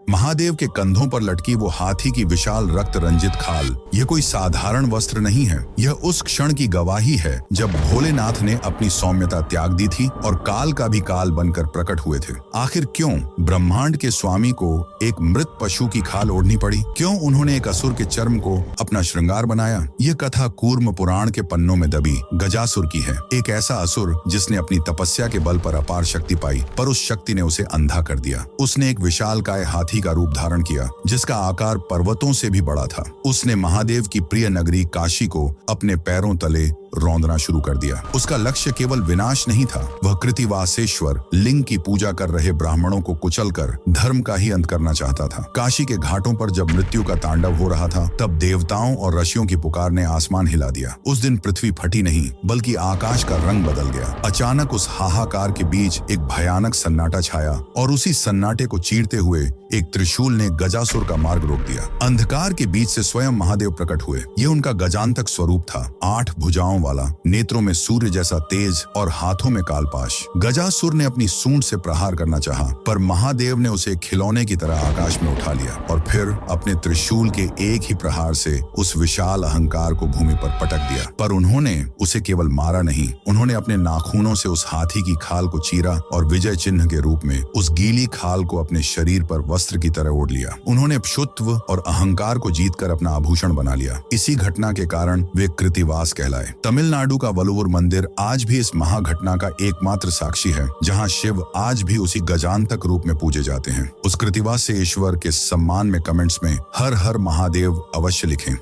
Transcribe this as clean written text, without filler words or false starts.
महादेव के कंधों पर लटकी वो हाथी की विशाल रक्त रंजित खाल यह कोई साधारण वस्त्र नहीं है। यह उस क्षण की गवाही है जब भोलेनाथ ने अपनी सौम्यता त्याग दी थी और काल का भी काल बनकर प्रकट हुए थे। आखिर क्यों ब्रह्मांड के स्वामी को एक मृत पशु की खाल ओढ़नी पड़ी? क्यों उन्होंने एक असुर के चर्म को अपना श्रृंगार बनाया? यह कथा कूर्म पुराण के पन्नों में दबी गजासुर की है। एक ऐसा असुर जिसने अपनी तपस्या के बल पर अपार शक्ति पाई, पर उस शक्ति ने उसे अंधा कर दिया। उसने एक विशालकाय हाथी का रूप धारण किया जिसका आकार पर्वतों से भी बड़ा था। उसने महादेव की प्रिय नगरी काशी को अपने पैरों तले रौंदना शुरू कर दिया। उसका लक्ष्य केवल विनाश नहीं था, वह कृतिवासेश्वर लिंग की पूजा कर रहे ब्राह्मणों को कुचलकर धर्म का ही अंत करना चाहता था। काशी के घाटों पर जब मृत्यु का तांडव हो रहा था, तब देवताओं और ऋषियों की पुकार ने आसमान हिला दिया। उस दिन पृथ्वी फटी नहीं, बल्कि आकाश का रंग बदल गया। अचानक उस हाहाकार के बीच एक भयानक सन्नाटा छाया और उसी सन्नाटे को चीरते हुए एक त्रिशूल ने गजासुर का मार्ग रोक दिया। अंधकार के बीच से स्वयं महादेव प्रकट हुए। यह उनका गजांतक स्वरूप था, 8 भुजाओं वाला, नेत्रों में सूर्य जैसा तेज और हाथों में कालपाश। गजासुर ने अपनी सूंड से प्रहार करना चाहा, पर महादेव ने उसे खिलौने की तरह आकाश में उठा लिया और फिर अपने त्रिशूल के एक ही प्रहार से उस विशाल अहंकार को भूमि पर पटक दिया। पर उन्होंने उसे केवल मारा नहीं, उन्होंने अपने नाखूनों से उस हाथी की खाल को चीरा और विजय चिन्ह के रूप में उस गीली खाल को अपने शरीर पर वस्त्र की तरह ओढ़ लिया। उन्होंने क्षुत्व और अहंकार को जीतकर अपना आभूषण बना लिया। इसी घटना के कारण वे कृतिवास कहलाए। तमिलनाडु का वलुवर मंदिर आज भी इस महाघटना का एकमात्र साक्षी है, जहां शिव आज भी उसी गजांतक रूप में पूजे जाते हैं। उस कृतिवास ईश्वर के सम्मान में कमेंट्स में हर हर महादेव अवश्य लिखें।